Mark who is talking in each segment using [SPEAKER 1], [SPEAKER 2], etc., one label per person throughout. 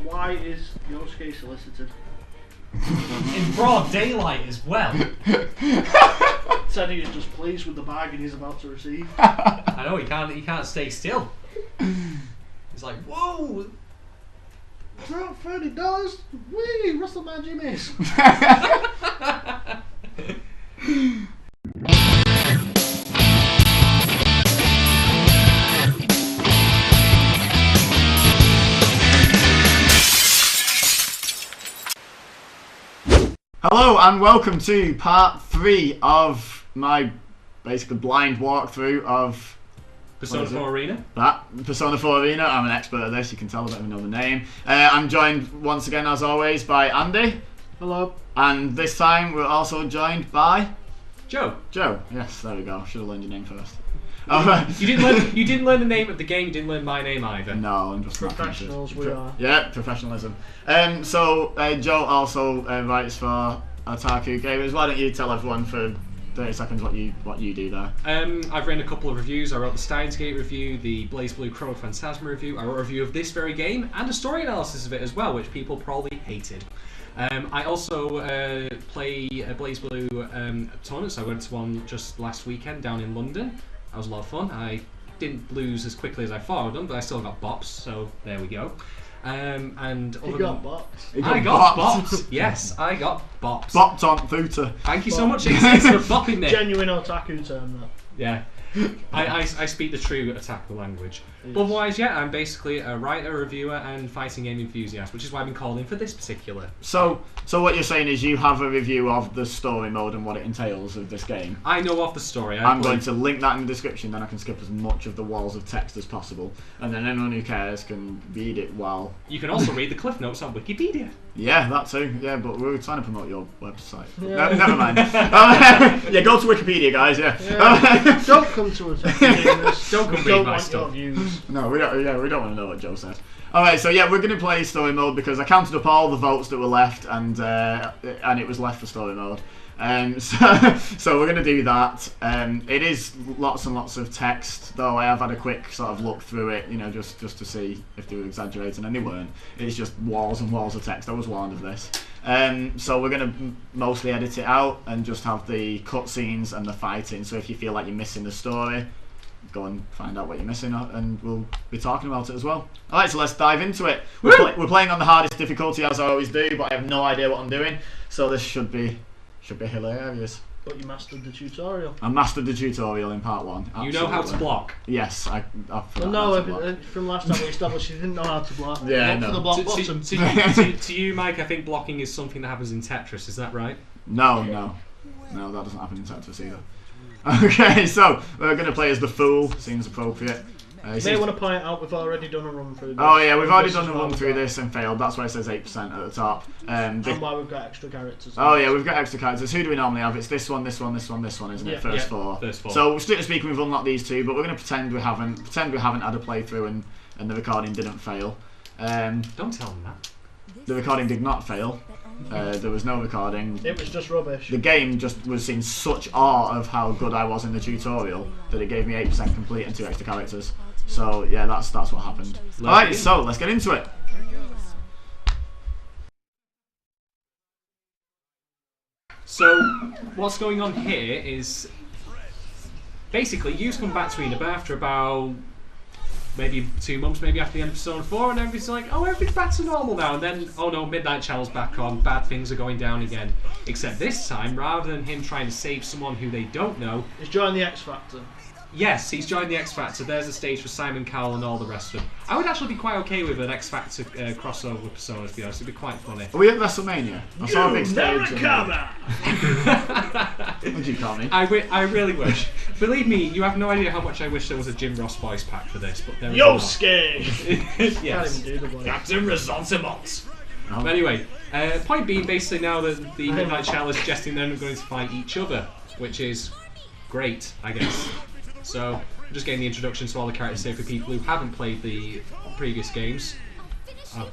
[SPEAKER 1] Why is Yosuke solicited?
[SPEAKER 2] In broad daylight as well.
[SPEAKER 1] Said he is just pleased with the bargain he's about to receive.
[SPEAKER 2] I know, he can't stay still. He's like, whoa!
[SPEAKER 1] Drop $30. Wee! Russell my Jimmy's.
[SPEAKER 3] Hello and welcome to part 3 of my basically blind walkthrough of
[SPEAKER 2] Persona 4 Arena.
[SPEAKER 3] Persona 4 Arena. I'm an expert at this, you can tell I don't even know the name. I'm joined once again as always by Andy.
[SPEAKER 1] Hello.
[SPEAKER 3] And this time we're also joined by
[SPEAKER 2] Joe.
[SPEAKER 3] Joe, yes, there we go. Should have learned your name first.
[SPEAKER 2] You didn't learn the name of the game, you didn't learn my name either.
[SPEAKER 3] No, I'm just
[SPEAKER 1] professionals. We are.
[SPEAKER 3] Yeah, professionalism. So Joe also writes for Otaku Gamers. Why don't you tell everyone for 30 seconds what you do there?
[SPEAKER 2] I've written a couple of reviews. I wrote the Steins Gate review, the Blaze Blue Chrono Phantasma review. I wrote a review of this very game and a story analysis of it as well, which people probably hated. I also play Blaze Blue tournaments. I went to one just last weekend down in London. That was a lot of fun. I didn't lose as quickly as I thought I would done, but I still got bops, so there we go. And
[SPEAKER 1] You got bops.
[SPEAKER 2] I got bops. Yes, I got bops.
[SPEAKER 3] Bopped on Futa.
[SPEAKER 2] Thank you so much, Exes, for bopping me.
[SPEAKER 1] Genuine otaku term, though.
[SPEAKER 2] Yeah. I speak the true Otaku language. But otherwise, yeah, I'm basically a writer, reviewer, and fighting game enthusiast, which is why I've been called in for this particular.
[SPEAKER 3] So what you're saying is you have a review of the story mode and what it entails of this game.
[SPEAKER 2] I know of the story.
[SPEAKER 3] I'm going to link that in the description, then I can skip as much of the walls of text as possible, and then anyone who cares can read it while...
[SPEAKER 2] You can also read the cliff notes on Wikipedia.
[SPEAKER 3] Yeah, that too. Yeah, but we were trying to promote your website.
[SPEAKER 1] Yeah.
[SPEAKER 3] No, never mind. Yeah, go to Wikipedia, guys. Yeah.
[SPEAKER 1] Don't come to us.
[SPEAKER 2] Don't come read my stuff.
[SPEAKER 1] Views.
[SPEAKER 3] No, we don't. Yeah, we don't want to know what Joe says. All right, so yeah, we're going to play story mode because I counted up all the votes that were left, and it was left for story mode. So we're going to do that. It is lots and lots of text, though I have had a quick sort of look through it, you know, just to see if they were exaggerating, and they weren't. It's just walls and walls of text. I was warned of this. So we're going to mostly edit it out and just have the cutscenes and the fighting. So if you feel like you're missing the story, go and find out what you're missing, and we'll be talking about it as well. Alright, so let's dive into it. We're playing on the hardest difficulty as I always do, but I have no idea what I'm doing, so this should be hilarious.
[SPEAKER 1] But you mastered the tutorial.
[SPEAKER 3] I mastered the tutorial in part 1. Absolutely.
[SPEAKER 2] You know how to block.
[SPEAKER 3] Yes, I
[SPEAKER 1] well, no, from last time we established you didn't know how to block.
[SPEAKER 3] Yeah,
[SPEAKER 1] no.
[SPEAKER 3] no.
[SPEAKER 1] For the block bottom.
[SPEAKER 2] To you, Mike, I think blocking is something that happens in Tetris. Is that right?
[SPEAKER 3] No, that doesn't happen in Tetris either. Okay, so we're going to play as the Fool. Seems appropriate.
[SPEAKER 1] You may want to point out we've already done a run through this.
[SPEAKER 3] Oh yeah, we've already done a run through this and failed. That's why it says 8% at the top.
[SPEAKER 1] And why we've got extra characters.
[SPEAKER 3] Oh yeah, we've got extra characters. Who do we normally have? It's this one, this one, this one, this one, isn't it? First four. So strictly speaking, we've unlocked these two, but we're going to pretend we haven't had a playthrough and the recording didn't fail.
[SPEAKER 2] Don't tell them that.
[SPEAKER 3] The recording did not fail. There was no recording.
[SPEAKER 1] It was just rubbish.
[SPEAKER 3] The game just was in such awe of how good I was in the tutorial that it gave me 8% complete and 2 extra characters. So yeah, that's what happened. Alright, so let's get into it.
[SPEAKER 2] So what's going on here is basically you've come back to Eneba after about maybe 2 months, maybe after the end of Persona 4, and everybody's like, oh, everything's back to normal now, and then, oh no, Midnight Channel's back on, bad things are going down again. Except this time, rather than him trying to save someone who they don't know...
[SPEAKER 1] He's joined the X Factor.
[SPEAKER 2] Yes, he's joined the X Factor. There's a stage for Simon Cowell and all the rest of them. I would actually be quite okay with an X Factor crossover with Persona, to be honest. It'd be quite funny.
[SPEAKER 3] Are we at WrestleMania? I saw a big stage. What did you call me?
[SPEAKER 2] I really wish. Believe me, you have no idea how much I wish there was a Jim Ross voice pack for this. But there is
[SPEAKER 1] Yosuke!
[SPEAKER 2] Yes.
[SPEAKER 1] Can't even do the voice.
[SPEAKER 2] Captain Resentiment. But anyway, point being, basically now that the Midnight Channel is suggesting they're not going to fight each other, which is great, I guess. So, I'm just getting the introduction to all the characters here for people who haven't played the previous games.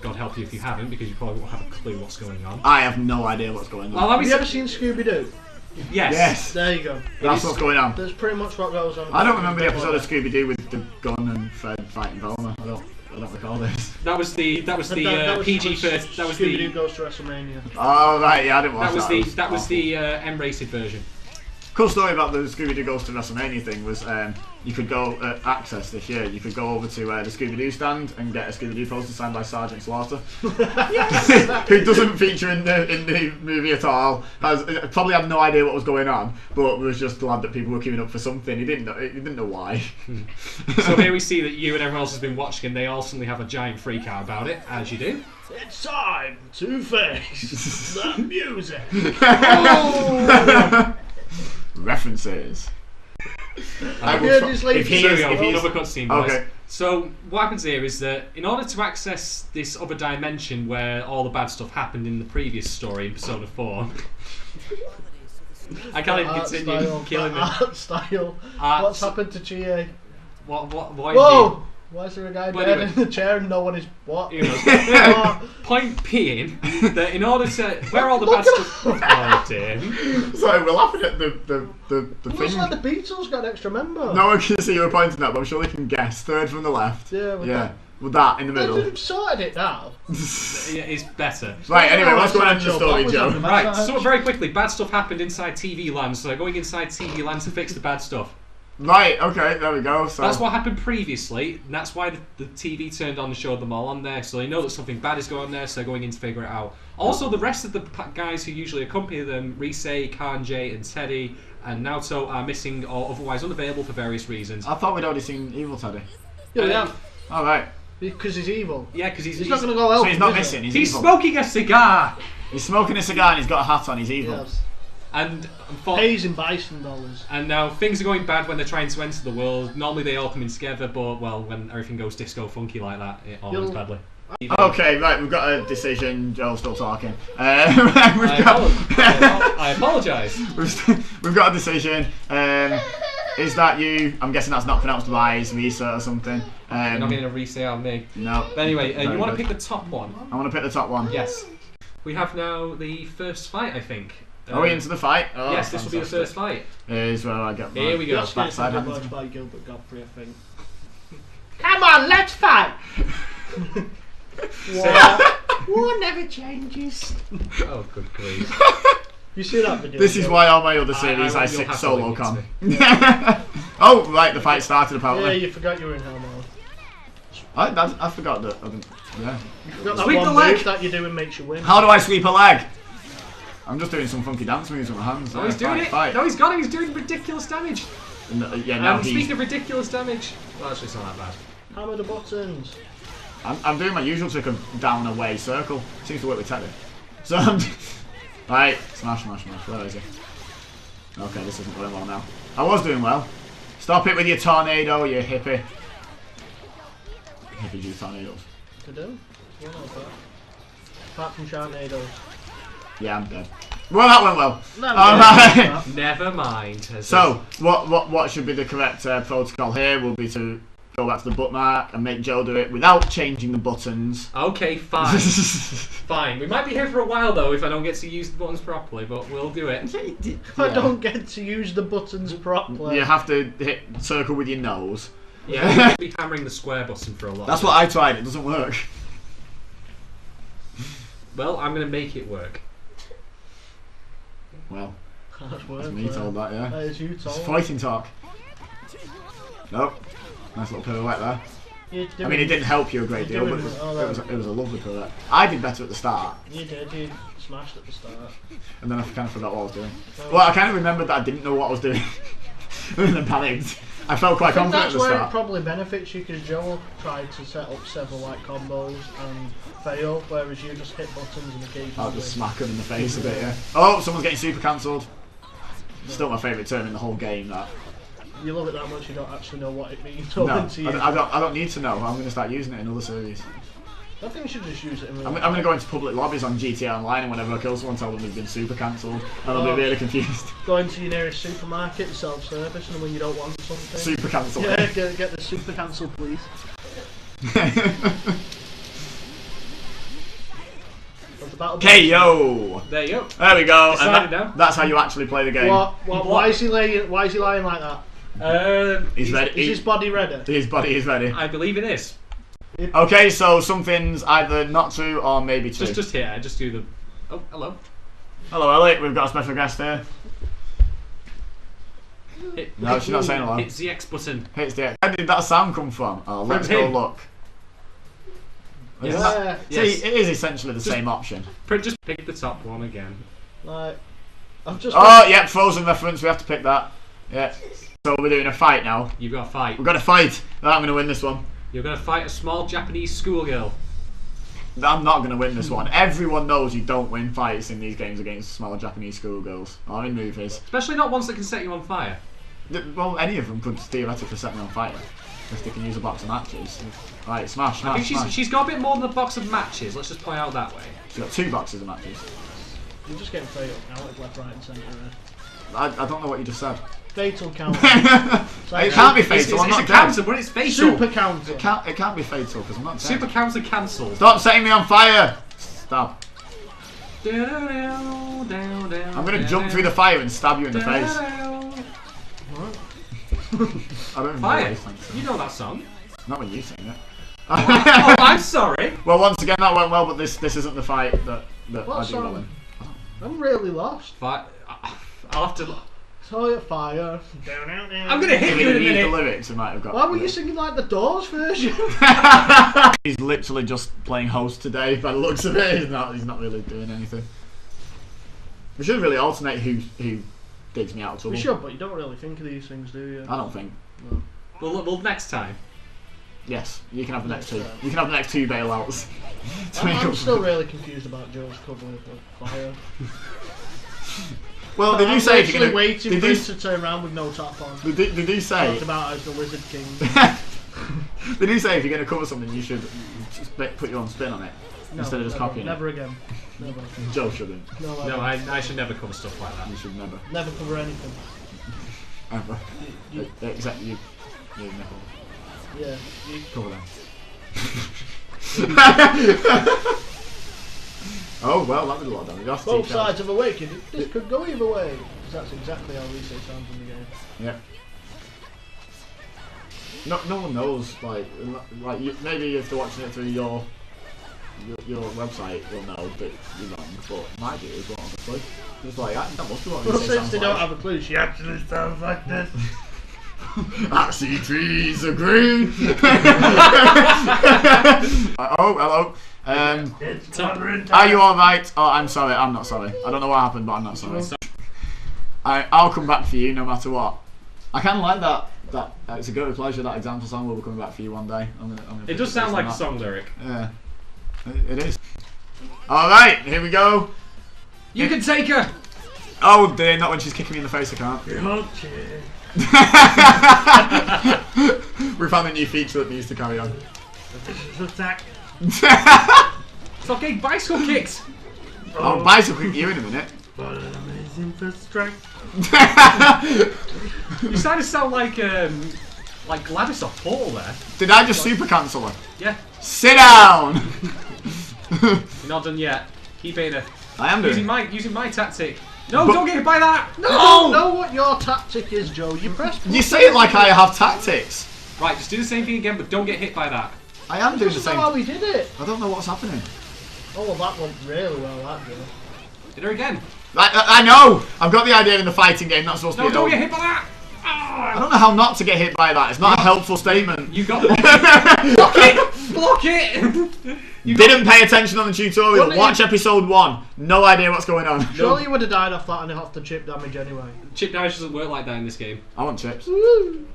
[SPEAKER 2] God help you if you haven't, because you probably won't have a clue what's going on.
[SPEAKER 3] I have no idea what's going on.
[SPEAKER 2] Well,
[SPEAKER 1] have you ever seen Scooby-Doo?
[SPEAKER 2] Yes.
[SPEAKER 3] Yes.
[SPEAKER 1] There you go.
[SPEAKER 3] That's what's going on.
[SPEAKER 1] That's pretty much what goes on.
[SPEAKER 3] I don't remember the episode of Scooby-Doo with the gun and Fred fighting Velma. I don't recall this.
[SPEAKER 2] That was the PG first. That was
[SPEAKER 1] Scooby-Doo
[SPEAKER 2] the
[SPEAKER 1] Goes to WrestleMania.
[SPEAKER 3] Oh right, yeah, I didn't watch that.
[SPEAKER 2] that was the M-rated version.
[SPEAKER 3] Cool story about the Scooby-Doo Goes to WrestleMania thing was you could go Access this year. You could go over to the Scooby-Doo stand and get a Scooby-Doo poster signed by Sergeant Slaughter, who doesn't feature in the movie at all. Probably had no idea what was going on, but was just glad that people were queuing up for something. He didn't know why.
[SPEAKER 2] So here we see that you and everyone else has been watching, and they all suddenly have a giant freak out about it, as you do.
[SPEAKER 1] It's time to face the music.
[SPEAKER 3] References.
[SPEAKER 2] If he's another cutscene, boys.
[SPEAKER 3] Okay.
[SPEAKER 2] So what happens here is that in order to access this other dimension where all the bad stuff happened in the previous story in Persona 4, I can't even continue killing them.
[SPEAKER 1] Art style. What's happened to GA?
[SPEAKER 2] What
[SPEAKER 1] Whoa! Why is there a guy dead in the chair and no one is what?
[SPEAKER 2] Point being that in order to where all the bad stuff. Oh dear.
[SPEAKER 3] Sorry, we're laughing at the
[SPEAKER 1] It looks
[SPEAKER 3] thing.
[SPEAKER 1] like the Beatles got an extra member.
[SPEAKER 3] No one can see you were pointing at, but I'm sure they can guess. Third from the left.
[SPEAKER 1] Yeah.
[SPEAKER 3] With that in the middle.
[SPEAKER 1] They've sorted it now.
[SPEAKER 2] Yeah, it's better.
[SPEAKER 3] Right, anyway, what's going on in the story, Joe?
[SPEAKER 2] Right, so very quickly, bad stuff happened inside TV Land, so they're going inside TV Land to fix the bad stuff.
[SPEAKER 3] Right, okay, there we go. So
[SPEAKER 2] that's what happened previously, and that's why the TV turned on and showed them all on there, so they know that something bad is going on there, so they're going in to figure it out. Also, the rest of the guys who usually accompany them, Risei, Kanjay, and Teddy, and Naoto, are missing or otherwise unavailable for various reasons.
[SPEAKER 3] I thought we'd already seen Evil Teddy.
[SPEAKER 1] Yeah, we have.
[SPEAKER 3] Alright.
[SPEAKER 1] Because he's evil.
[SPEAKER 2] Yeah, because he's
[SPEAKER 1] not going to go help.
[SPEAKER 3] So he's not missing, he's evil.
[SPEAKER 2] Smoking a cigar!
[SPEAKER 3] He's smoking a cigar and he's got a hat on, he's evil.
[SPEAKER 1] Yes.
[SPEAKER 2] And
[SPEAKER 1] pays in bison dollars.
[SPEAKER 2] And now things are going bad when they're trying to enter the world. Normally they all come in together, but well, when everything goes disco funky like that, it all ends badly.
[SPEAKER 3] Okay, right, we've got a decision. Joel's still talking.
[SPEAKER 2] I apologise.
[SPEAKER 3] We've got a decision. Is that you? I'm guessing that's not pronounced Rise, Risa or something.
[SPEAKER 2] You're not getting a Risei on me.
[SPEAKER 3] No.
[SPEAKER 2] But anyway, you want to pick the top one?
[SPEAKER 3] I want to pick the top one.
[SPEAKER 2] Yes. We have now the first fight, I think.
[SPEAKER 3] Are we into the fight? Oh,
[SPEAKER 2] yes, this will be the first fight.
[SPEAKER 3] Here's where I get my
[SPEAKER 2] Here we go.
[SPEAKER 1] Backside by Gilbert Godfrey, I think. Come on, let's fight! War never changes.
[SPEAKER 2] Oh, good grief.
[SPEAKER 1] You see that video?
[SPEAKER 3] This is why all my other series I sit solo con. Oh, right, the fight started apparently.
[SPEAKER 1] Yeah, you forgot you were in hell mode.
[SPEAKER 3] I forgot that. Yeah.
[SPEAKER 1] You forgot that
[SPEAKER 3] Sweep
[SPEAKER 1] one
[SPEAKER 3] the leg!
[SPEAKER 1] move that you're doing makes you win.
[SPEAKER 3] How do I sweep a leg? I'm just doing some funky dance moves with my hands.
[SPEAKER 2] Oh, he's doing it!
[SPEAKER 3] Fight.
[SPEAKER 2] No, he's got it! He's doing ridiculous damage!
[SPEAKER 3] Yeah, now
[SPEAKER 2] speaking of ridiculous damage... Well, actually, it's not that bad.
[SPEAKER 1] Hammer the buttons.
[SPEAKER 3] I'm doing my usual trick of down away circle. Seems to work with Teddy. So I'm... Right, smash. Where is he? Okay, this isn't going well now. I was doing well. Stop it with your tornado, you hippie. Hippies use tornadoes.
[SPEAKER 1] To do? Apart from Sharknadoes.
[SPEAKER 3] Yeah, I'm dead. Well, that went well.
[SPEAKER 2] Never mind.
[SPEAKER 3] So, what should be the correct protocol here will be to go back to the bookmark and make Joe do it without changing the buttons.
[SPEAKER 2] Okay, fine. Fine. We might be here for a while though if I don't get to use the buttons properly, but we'll do it.
[SPEAKER 1] If I don't get to use the buttons properly.
[SPEAKER 3] You have to hit circle with your nose.
[SPEAKER 2] Yeah, you have to be hammering the square button for a lot.
[SPEAKER 3] That's what I tried, it doesn't work.
[SPEAKER 2] Well, I'm going to make it work.
[SPEAKER 3] Well,
[SPEAKER 1] that's
[SPEAKER 3] me told that, yeah.
[SPEAKER 1] That is you told.
[SPEAKER 3] It's fighting talk. Nope. Nice little pirouette there. I mean, it didn't help you a great deal, but it was a lovely pirouette. I did better at the start.
[SPEAKER 1] You did, you smashed at the start.
[SPEAKER 3] And then I kind of forgot what I was doing. Well, I kind of remembered that I didn't know what I was doing. And then panicked. I felt quite confident at the start.
[SPEAKER 1] That's where it probably benefits you, because Joel tried to set up several combos and fail, whereas you just hit buttons and occasionally...
[SPEAKER 3] I'll just smack him in the face a bit, yeah. Oh, someone's getting super cancelled. Still my favourite term in the whole game, that.
[SPEAKER 1] You love it that much you don't actually know what it means.
[SPEAKER 3] No, I don't need to know. I'm going to start using it in other series.
[SPEAKER 1] I think you should just use it in
[SPEAKER 3] I'm going to go into public lobbies on GTA Online, and whenever I kill someone, tell them they've been super cancelled, and they'll be really confused.
[SPEAKER 1] Go into your nearest supermarket, self-service, and when you don't want something...
[SPEAKER 3] Super cancel.
[SPEAKER 1] Yeah, get the super cancel, please.
[SPEAKER 3] KO!
[SPEAKER 2] There you go.
[SPEAKER 3] There we go.
[SPEAKER 2] And
[SPEAKER 3] that's how you actually play the game.
[SPEAKER 1] Why is he lying like that?
[SPEAKER 3] He's ready.
[SPEAKER 1] Is his body ready?
[SPEAKER 3] His body is ready.
[SPEAKER 2] I believe it is.
[SPEAKER 3] Okay, so something's either not true or maybe true.
[SPEAKER 2] Just here. Just do the. Oh, hello.
[SPEAKER 3] Hello, Elliot. We've got a special guest here. No, she's not saying hello.
[SPEAKER 2] Hit the X button.
[SPEAKER 3] Hits the X. Where did that sound come from? Oh, let's go look.
[SPEAKER 2] Yes.
[SPEAKER 3] See, it is essentially the same option.
[SPEAKER 2] Just pick the top one again.
[SPEAKER 1] Like, I've just.
[SPEAKER 3] Oh, yep, Frozen reference. We have to pick that. Yeah. So we're doing a fight now.
[SPEAKER 2] You've got to fight.
[SPEAKER 3] We've got to fight. I'm going to win this one.
[SPEAKER 2] You're going to fight a small Japanese schoolgirl.
[SPEAKER 3] I'm not going to win this one. Everyone knows you don't win fights in these games against small Japanese schoolgirls. Or in movies.
[SPEAKER 2] Especially not ones that can set you on fire.
[SPEAKER 3] Well, any of them could theoretically set me on fire. If they can use a box of matches. Right, smash.
[SPEAKER 2] I think she's got a bit more than a box of matches. Let's just point out that way.
[SPEAKER 3] She's got 2 boxes of matches.
[SPEAKER 1] You're just getting fatal counted left, right, and centre.
[SPEAKER 3] I don't know what you just said.
[SPEAKER 1] Fatal counter.
[SPEAKER 3] It can't be fatal. I'm
[SPEAKER 2] It's
[SPEAKER 3] not
[SPEAKER 2] a
[SPEAKER 3] dead.
[SPEAKER 2] counter, but it's fatal.
[SPEAKER 1] Super counter.
[SPEAKER 3] It can't be fatal because I'm not dead.
[SPEAKER 2] Super counter cancelled.
[SPEAKER 3] Stop setting me on fire! Stop.
[SPEAKER 2] I'm
[SPEAKER 3] I'm going to jump through the fire and stab you in the face.
[SPEAKER 1] What?
[SPEAKER 3] I don't even know
[SPEAKER 2] Fire.
[SPEAKER 3] what he's saying.
[SPEAKER 2] You know that song.
[SPEAKER 3] Not when you sing it.
[SPEAKER 2] Oh, I'm sorry.
[SPEAKER 3] Well, once again, that went well, but this isn't the fight that
[SPEAKER 1] What
[SPEAKER 3] I do well
[SPEAKER 1] song?
[SPEAKER 3] in.
[SPEAKER 1] I'm really lost.
[SPEAKER 2] I'll have to.
[SPEAKER 1] Toy of fire.
[SPEAKER 2] I'm gonna hit
[SPEAKER 3] If
[SPEAKER 2] you
[SPEAKER 3] he
[SPEAKER 2] in a
[SPEAKER 3] knew the
[SPEAKER 2] minute.
[SPEAKER 3] lyrics, he might have got.
[SPEAKER 1] Why were you singing like the Doors version?
[SPEAKER 3] He's literally just playing host today. By the looks of it, he's not really doing anything. We should really alternate who digs me out of trouble.
[SPEAKER 1] We should, but you don't really think of these things, do you?
[SPEAKER 3] I don't think.
[SPEAKER 1] No.
[SPEAKER 2] Well, next time.
[SPEAKER 3] Yes, you can have the next 2. You can have the next 2 bailouts.
[SPEAKER 1] I'm still really confused about Joe's cover of fire.
[SPEAKER 3] Well, they do say if you're
[SPEAKER 1] literally
[SPEAKER 3] gonna.
[SPEAKER 1] waiting
[SPEAKER 3] They
[SPEAKER 1] for
[SPEAKER 3] do,
[SPEAKER 1] him to turn around with no top on.
[SPEAKER 3] they do say.
[SPEAKER 1] Talked about as the Lizard King.
[SPEAKER 3] They do say if you're going to cover something, you should put your own spin on it
[SPEAKER 1] No,
[SPEAKER 3] instead of just
[SPEAKER 1] never,
[SPEAKER 3] copying
[SPEAKER 1] never
[SPEAKER 3] it.
[SPEAKER 1] again. Never.
[SPEAKER 3] Joe shouldn't.
[SPEAKER 1] No,
[SPEAKER 2] No, I should never cover stuff like that.
[SPEAKER 3] You should never.
[SPEAKER 1] never cover anything.
[SPEAKER 3] Ever.
[SPEAKER 1] You-
[SPEAKER 3] Except you. You never.
[SPEAKER 1] Yeah.
[SPEAKER 3] Cover them. Oh, well, that did a lot of damage. That's
[SPEAKER 1] Both
[SPEAKER 3] deep
[SPEAKER 1] sides of awakening. This could go either way. 'Cause that's exactly how Reset sounds in the game.
[SPEAKER 3] Yeah. No one knows, like maybe if they're watching it through your website, you'll know that you're wrong, but my viewers won't have a clue. It's like, that must be what
[SPEAKER 1] Well,
[SPEAKER 3] Reset
[SPEAKER 1] since
[SPEAKER 3] sounds
[SPEAKER 1] they
[SPEAKER 3] like.
[SPEAKER 1] don't have a clue, she actually sounds like this.
[SPEAKER 3] I see trees are green. Oh, hello.
[SPEAKER 1] It's wandering
[SPEAKER 3] Are you alright? Oh, I'm sorry, I'm not sorry. I don't know what happened, but I'm not sorry. I'll come back for you no matter what. I kind of like that. It's a good pleasure, that example song will be coming back for you one day. I'm gonna
[SPEAKER 2] It does sound like a song lyric.
[SPEAKER 3] Yeah, it is. Alright, here we go.
[SPEAKER 2] You can take her.
[SPEAKER 3] Oh dear, not when she's kicking me in the face, I can't. We found a new feature that needs to carry on.
[SPEAKER 1] attack.
[SPEAKER 2] Stop getting bicycle kicks.
[SPEAKER 3] I'll bicycle kick you in a minute.
[SPEAKER 1] What an amazing first strike.
[SPEAKER 2] You started to sound like Gladys off Portal there.
[SPEAKER 3] Did I just super cancel her?
[SPEAKER 2] Yeah.
[SPEAKER 3] Sit down!
[SPEAKER 2] You're not done yet. Keep hitting her.
[SPEAKER 3] I am
[SPEAKER 2] Using my tactic. No, don't get hit by that.
[SPEAKER 1] No! You don't know what your tactic is, Joe. You press.
[SPEAKER 3] You say it like I have tactics.
[SPEAKER 2] Right, just do the same thing again, but don't get hit by that.
[SPEAKER 3] I am doing the
[SPEAKER 1] That's
[SPEAKER 3] same.
[SPEAKER 1] how we did it.
[SPEAKER 3] I don't know what's happening.
[SPEAKER 1] Oh, well, that went really well, that did.
[SPEAKER 2] Hit her again.
[SPEAKER 3] I know! I've got the idea in the fighting game, that's supposed to
[SPEAKER 2] No,
[SPEAKER 3] be
[SPEAKER 2] don't get hit by that.
[SPEAKER 3] I don't know how not to get hit by that. It's not a helpful statement.
[SPEAKER 2] You got block it! Block it! You
[SPEAKER 3] Didn't pay attention on the tutorial.
[SPEAKER 1] Wouldn't
[SPEAKER 3] Watch episode 1. No idea what's going on.
[SPEAKER 1] Surely you would have died off that and off the chip damage anyway.
[SPEAKER 2] Chip damage doesn't work like that in this game.
[SPEAKER 3] I want chips.
[SPEAKER 1] Woo!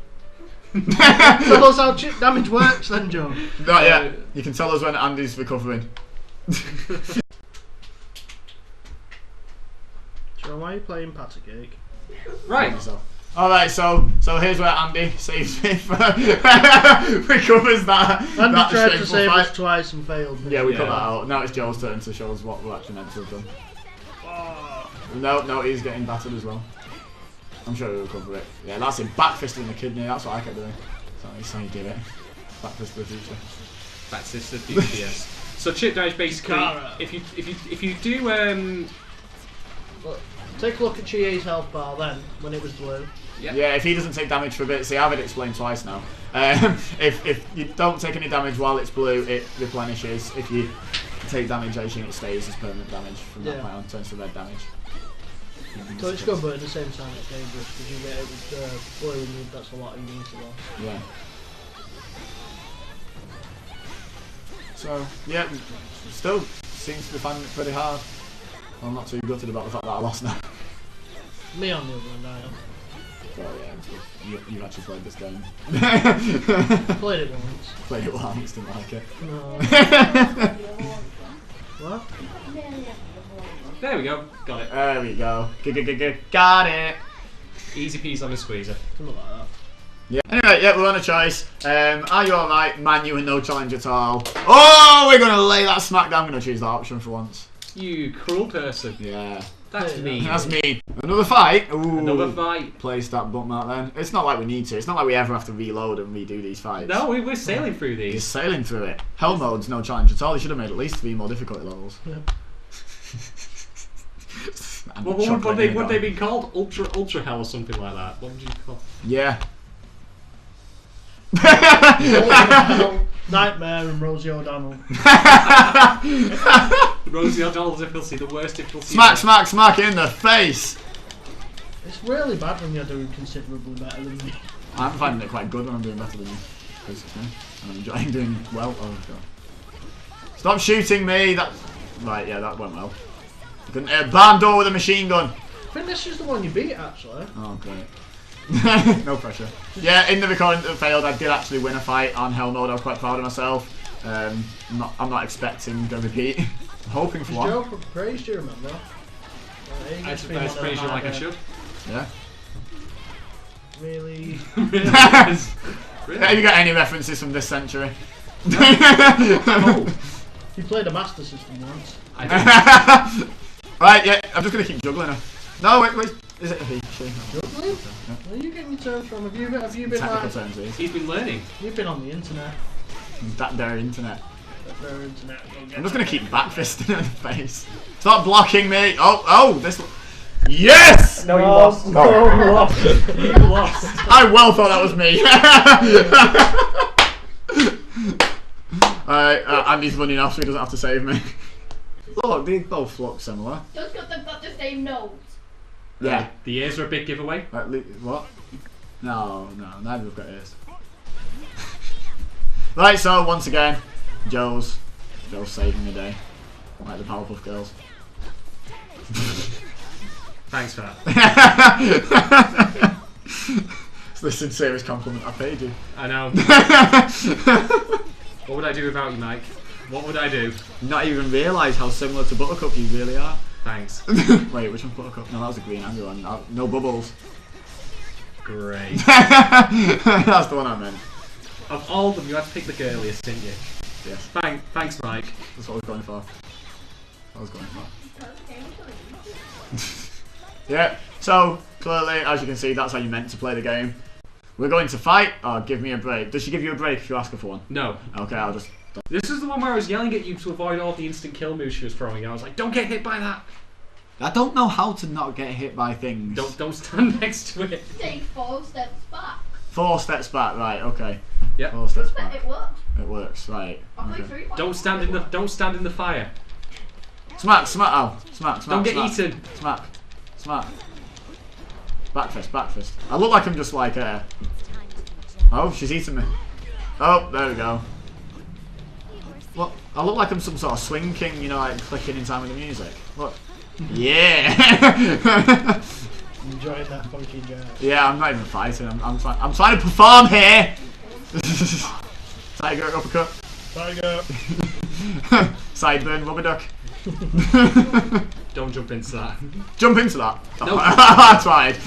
[SPEAKER 1] Tell us how chip damage works then, Joe.
[SPEAKER 3] Not yet. You can tell us when Andy's recovering.
[SPEAKER 1] Joe, why are you playing Patty Cake?
[SPEAKER 2] Right.
[SPEAKER 3] Alright, so here's where Andy saves me recovers that.
[SPEAKER 1] Andy
[SPEAKER 3] that
[SPEAKER 1] tried to
[SPEAKER 3] shameful
[SPEAKER 1] save
[SPEAKER 3] fight.
[SPEAKER 1] us twice and failed.
[SPEAKER 3] Yeah, we cut
[SPEAKER 2] Yeah.
[SPEAKER 3] that out. Now it's Joe's turn to show us what we're actually meant to have done.
[SPEAKER 1] Oh.
[SPEAKER 3] No, he's getting battered as well. I'm sure he'll recover it. Yeah, that's him backfisting the kidney. That's what I kept doing. That's how you did it. Backfist to the future.
[SPEAKER 2] Back to the future, yes. So chip damage basically,
[SPEAKER 1] Cara.
[SPEAKER 2] if you do
[SPEAKER 1] Look, take a look at Chie's health bar then, when it was blue.
[SPEAKER 2] yeah.
[SPEAKER 3] Yeah, if he doesn't take damage for a bit, see, I've had it explained twice now. If you don't take any damage while it's blue, it replenishes. If you take damage, I assume it stays as permanent damage from that point on, turns to red damage.
[SPEAKER 1] So it's good, but at the same time it's dangerous because you get it with blue and that's a lot of units a lot.
[SPEAKER 3] Yeah. So, yeah, still seems to be finding it pretty hard. I'm not too gutted about the fact that I lost now.
[SPEAKER 1] Me on the other hand, I am.
[SPEAKER 3] Well, yeah, you've actually played this game.
[SPEAKER 1] Played it once.
[SPEAKER 3] Played it once, didn't like it.
[SPEAKER 1] No. What?
[SPEAKER 2] There we go. Got it.
[SPEAKER 3] There we go. Got it.
[SPEAKER 2] Easy peasy on a squeezer.
[SPEAKER 1] Something like that.
[SPEAKER 3] Yeah. Anyway, yeah, we're on a choice. Are you alright? Manu and no challenge at all. Oh, we're gonna lay that smack down. I'm gonna choose that option for once.
[SPEAKER 2] You cruel person.
[SPEAKER 3] Yeah.
[SPEAKER 2] That's me.
[SPEAKER 3] That's me. Another fight. Ooh.
[SPEAKER 2] Another fight.
[SPEAKER 3] Place that bookmark then. It's not like we need to. It's not like we ever have to reload and redo these fights.
[SPEAKER 2] No, we're sailing through
[SPEAKER 3] You're
[SPEAKER 2] these.
[SPEAKER 3] sailing through it. Hell mode's no challenge at all. They should have made at least 3 more difficulty levels.
[SPEAKER 1] Yeah.
[SPEAKER 2] What would they be called? Ultra hell or something like that? What would you call?
[SPEAKER 3] Yeah.
[SPEAKER 1] Nightmare and Rosie O'Donnell.
[SPEAKER 2] Rosie O'Donnell difficulty, the worst difficulty.
[SPEAKER 3] Smack in the face.
[SPEAKER 1] It's really bad when you're doing considerably better than me.
[SPEAKER 3] I'm finding it quite good when I'm doing better than you, basically. And I'm enjoying doing well. Oh god. Stop shooting me! That. Right, yeah, that went well. You couldn't hit a barn door with a machine gun.
[SPEAKER 1] I think this is the one you beat, actually.
[SPEAKER 3] Oh, great. No pressure. Yeah, in the recording that failed, I did actually win a fight on Hell Mode. I was quite proud of myself. I'm not expecting a repeat. I'm hoping for one.
[SPEAKER 1] Joe praised you, remember?
[SPEAKER 2] I praise you like I should.
[SPEAKER 3] Yeah.
[SPEAKER 1] Really?
[SPEAKER 2] Really?
[SPEAKER 3] Have you got any references from this century?
[SPEAKER 1] Oh, you played a Master System once.
[SPEAKER 2] I did.
[SPEAKER 3] Right, yeah, I'm just going to keep juggling her. No, wait. Is it a he? She?
[SPEAKER 1] Juggling? Where are you getting your terms from? Have you been
[SPEAKER 3] Technical
[SPEAKER 1] like...
[SPEAKER 3] terms, these.
[SPEAKER 2] He's been learning.
[SPEAKER 1] You've been on the internet.
[SPEAKER 3] That there internet.
[SPEAKER 1] Their internet.
[SPEAKER 3] I'm just going to keep backfisting her in the face. Stop blocking me! Oh, this... Yes!
[SPEAKER 1] No, you lost. No, you lost.
[SPEAKER 2] You lost.
[SPEAKER 3] I well thought that was me. Alright, Andy's running off so he doesn't have to save me. Look, they both look similar.
[SPEAKER 4] Just because they've got the same nose.
[SPEAKER 3] Yeah.
[SPEAKER 2] The ears are a big giveaway.
[SPEAKER 3] What? No, neither have got ears. Right, so once again, Joe's saving the day. Like the Powerpuff Girls.
[SPEAKER 2] Thanks for that.
[SPEAKER 3] It's the sincerest compliment I paid you.
[SPEAKER 2] I know. What would I do without you, Mike? What would I do?
[SPEAKER 3] Not even realise how similar to Buttercup you really are.
[SPEAKER 2] Thanks.
[SPEAKER 3] Wait, which one's Buttercup? No, that was the green angry one. No bubbles.
[SPEAKER 2] Great.
[SPEAKER 3] That's the one I meant.
[SPEAKER 2] Of all of them, you had to pick the girliest, didn't you?
[SPEAKER 3] Yes,
[SPEAKER 2] Thanks, Mike.
[SPEAKER 3] that's what I was going for. Yeah, so clearly, as you can see, that's how you meant to play the game. We're going to fight, or give me a break. Does she give you a break if you ask her for one?
[SPEAKER 2] No.
[SPEAKER 3] Okay, I'll just...
[SPEAKER 2] This is the one where I was yelling at you to avoid all the instant kill moves she was throwing. I was like, don't get hit by that.
[SPEAKER 3] I don't know how to not get hit by things.
[SPEAKER 2] Don't stand next to it.
[SPEAKER 4] Take 4 steps back.
[SPEAKER 3] 4 steps back, right, okay.
[SPEAKER 2] Yep.
[SPEAKER 3] 4 steps
[SPEAKER 4] But
[SPEAKER 3] back.
[SPEAKER 4] it works.
[SPEAKER 3] It works, right.
[SPEAKER 4] Only
[SPEAKER 3] Okay.
[SPEAKER 4] 3.
[SPEAKER 2] Don't stand in the fire.
[SPEAKER 3] Smack, smack.
[SPEAKER 2] Don't get
[SPEAKER 3] smack.
[SPEAKER 2] eaten.
[SPEAKER 3] Smack. Backfist. I look like I'm just like Oh, she's eating me. Oh, there we go. What? I look like I'm some sort of swing king, you know, like clicking in time with the music. Look. Yeah.
[SPEAKER 1] Enjoy that funky jazz.
[SPEAKER 3] Yeah, I'm not even fighting. I'm trying to perform here. Tiger uppercut.
[SPEAKER 1] Tiger.
[SPEAKER 3] Sideburn rubber duck.
[SPEAKER 2] Don't jump into that.
[SPEAKER 3] Jump into that.
[SPEAKER 2] No.
[SPEAKER 3] I tried.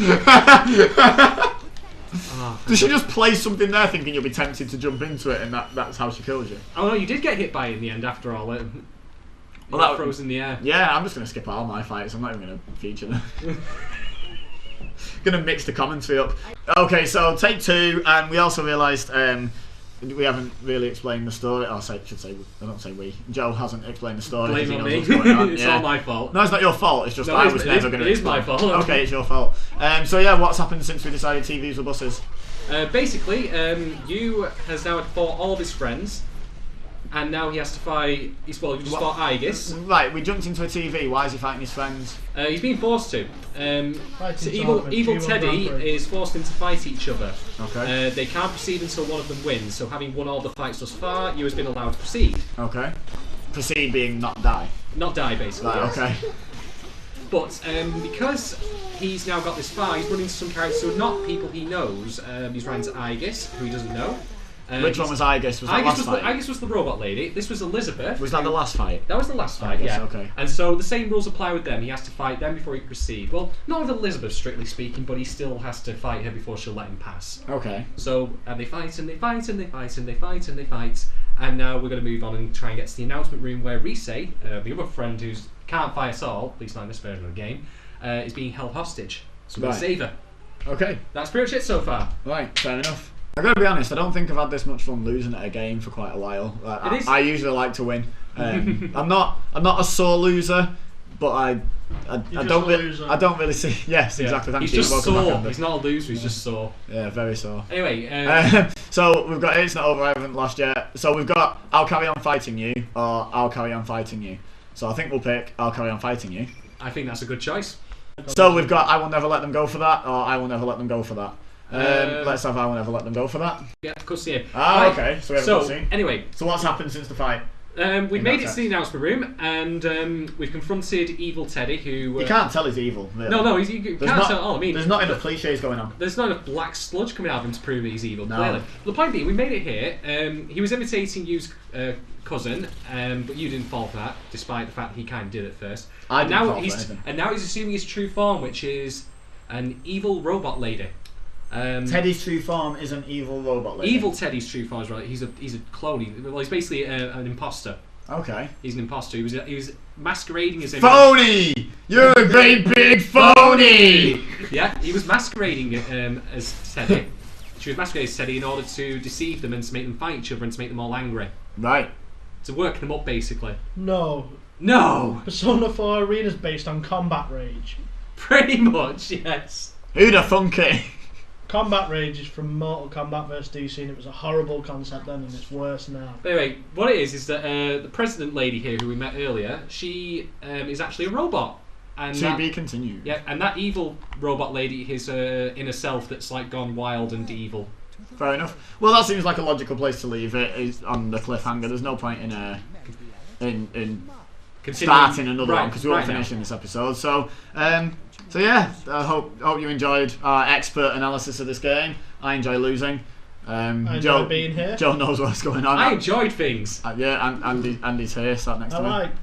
[SPEAKER 2] Oh,
[SPEAKER 3] Does she just place something there thinking you'll be tempted to jump into it and that's how she kills you?
[SPEAKER 2] Oh no, you did get hit by it in the end after all. It
[SPEAKER 3] Well, that
[SPEAKER 2] froze in the air.
[SPEAKER 3] Yeah, I'm just going to skip all my fights. I'm not even going to feature them. Going to mix the commentary up. Okay, so take 2, and we also realised we haven't really explained the story. I don't say we. Joe hasn't explained the story.
[SPEAKER 2] Blame
[SPEAKER 3] he
[SPEAKER 2] on
[SPEAKER 3] knows
[SPEAKER 2] me.
[SPEAKER 3] what's going on.
[SPEAKER 2] It's
[SPEAKER 3] Yeah.
[SPEAKER 2] all my fault.
[SPEAKER 3] No, it's not your fault. It's just
[SPEAKER 2] No,
[SPEAKER 3] I
[SPEAKER 2] it
[SPEAKER 3] was
[SPEAKER 2] is-
[SPEAKER 3] never
[SPEAKER 2] it
[SPEAKER 3] going to
[SPEAKER 2] is
[SPEAKER 3] explain.
[SPEAKER 2] my fault.
[SPEAKER 3] Okay, it's your fault. So yeah, what's happened since we decided TVs were buses?
[SPEAKER 2] Basically, Yu has now fought all of his friends, and now he has to fight. You just fought Aegis.
[SPEAKER 3] Right, we jumped into a TV. Why is he fighting his friends?
[SPEAKER 2] He's being forced to. So evil
[SPEAKER 1] tournament,
[SPEAKER 2] Teddy
[SPEAKER 1] G1 Grand Prix.
[SPEAKER 2] is forced them to fight each other.
[SPEAKER 3] Okay.
[SPEAKER 2] They can't proceed until one of them wins. So having won all the fights thus far, Yu has been allowed to proceed.
[SPEAKER 3] Okay. Proceed being not die.
[SPEAKER 2] Not die, basically.
[SPEAKER 3] Right,
[SPEAKER 2] yes.
[SPEAKER 3] okay.
[SPEAKER 2] But because he's now got this far, he's running into some characters who are not people he knows. He's running to Aegis, who he doesn't know.
[SPEAKER 3] Which one was Aegis? Was that last fight?
[SPEAKER 2] Aegis was the robot lady. This was Elizabeth.
[SPEAKER 3] Was that the last fight?
[SPEAKER 2] That was the last fight,
[SPEAKER 3] Aegis,
[SPEAKER 2] yeah.
[SPEAKER 3] okay.
[SPEAKER 2] And so the same rules apply with them. He has to fight them before he can proceed. Well, not with Elizabeth, strictly speaking, but he still has to fight her before she'll let him pass.
[SPEAKER 3] Okay.
[SPEAKER 2] So, and they fight, and they fight, and they fight, and they fight, and they fight. And now we're going to move on and try and get to the announcement room where Risei, the other friend who can't fight at all, at least not in this version of the game, is being held hostage. So we're going to save her.
[SPEAKER 3] Okay.
[SPEAKER 2] That's pretty much it so far.
[SPEAKER 3] Right, fair enough. I gotta be honest, I don't think I've had this much fun losing at a game for quite a while. I usually like to win. I'm not a sore loser, but I don't really see. Yes, exactly. Thank
[SPEAKER 2] He's
[SPEAKER 3] you.
[SPEAKER 2] just
[SPEAKER 3] Welcome back,
[SPEAKER 2] sore.
[SPEAKER 3] Andy.
[SPEAKER 2] He's not a loser. He's just sore.
[SPEAKER 3] Yeah, very sore.
[SPEAKER 2] Anyway,
[SPEAKER 3] so we've got it's not over. I haven't lost yet. So we've got I'll carry on fighting you, or I'll carry on fighting you. So I think we'll pick I'll carry on fighting you.
[SPEAKER 2] I think that's a good choice.
[SPEAKER 3] So we've got I will never let them go for that, or I will never let them go for that. Let's have I will never let them go for that.
[SPEAKER 2] Yeah, of course, yeah.
[SPEAKER 3] Ah,
[SPEAKER 2] Right.
[SPEAKER 3] okay. So we haven't seen.
[SPEAKER 2] Anyway,
[SPEAKER 3] So what's happened since the fight?
[SPEAKER 2] we've
[SPEAKER 3] In
[SPEAKER 2] made
[SPEAKER 3] that
[SPEAKER 2] it to the announcement room, and we've confronted evil Teddy, who...
[SPEAKER 3] You can't tell he's evil. Really.
[SPEAKER 2] No, you can't
[SPEAKER 3] There's not-
[SPEAKER 2] tell. Oh, I mean,
[SPEAKER 3] There's not enough cliches going on.
[SPEAKER 2] there's not enough black sludge coming out of him to prove that he's evil,
[SPEAKER 3] No.
[SPEAKER 2] clearly. The point being, we made it here. He was imitating Yu's cousin, but you didn't fall for that, despite the fact that he kind of did at first.
[SPEAKER 3] I
[SPEAKER 2] And
[SPEAKER 3] didn't
[SPEAKER 2] now
[SPEAKER 3] fall for
[SPEAKER 2] he's
[SPEAKER 3] anything.
[SPEAKER 2] And now he's assuming his true form, which is an evil robot lady.
[SPEAKER 3] Teddy's true form is an evil robot lady.
[SPEAKER 2] Evil Teddy's true form is right. He's a clone. He's basically an imposter.
[SPEAKER 3] Okay.
[SPEAKER 2] He's an imposter. He was masquerading as a
[SPEAKER 3] Phony! You're a great big phony!
[SPEAKER 2] Yeah, he was masquerading as Teddy. She was masquerading as Teddy in order to deceive them and to make them fight each other and to make them all angry.
[SPEAKER 3] Right.
[SPEAKER 2] To work them up, basically.
[SPEAKER 1] No.
[SPEAKER 2] No!
[SPEAKER 1] Persona 4 Arena is based on Combat Rage.
[SPEAKER 2] Pretty much, yes.
[SPEAKER 3] Who the funky?
[SPEAKER 1] Combat Rage is from Mortal Kombat vs DC, and it was a horrible concept then, and it's worse now.
[SPEAKER 2] But anyway, what it is that the president lady here, who we met earlier, she is actually a robot. And
[SPEAKER 3] To be continued.
[SPEAKER 2] Yeah, and that evil robot lady is inner self that's like gone wild and evil.
[SPEAKER 3] Fair enough. Well, that seems like a logical place to leave it. Is on the cliffhanger. There's no point in starting another one because we won't finish in this episode. So yeah, I hope you enjoyed our expert analysis of this game. I enjoy losing.
[SPEAKER 1] I enjoy being here.
[SPEAKER 3] Joe knows what's going on.
[SPEAKER 2] I enjoyed things.
[SPEAKER 3] Yeah, and Andy's here, sat next to me.
[SPEAKER 1] liked.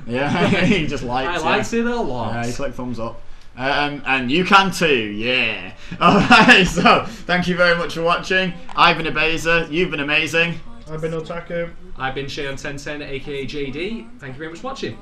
[SPEAKER 3] Yeah, he just likes.
[SPEAKER 2] I liked it a lot.
[SPEAKER 3] Yeah, he clicked thumbs up. And you can too, yeah. Alright, so thank you very much for watching. I've been EBEZA, you've been amazing.
[SPEAKER 1] I've been Otaku.
[SPEAKER 2] I've been Shay on 1010, aka JD. Thank you very much for watching.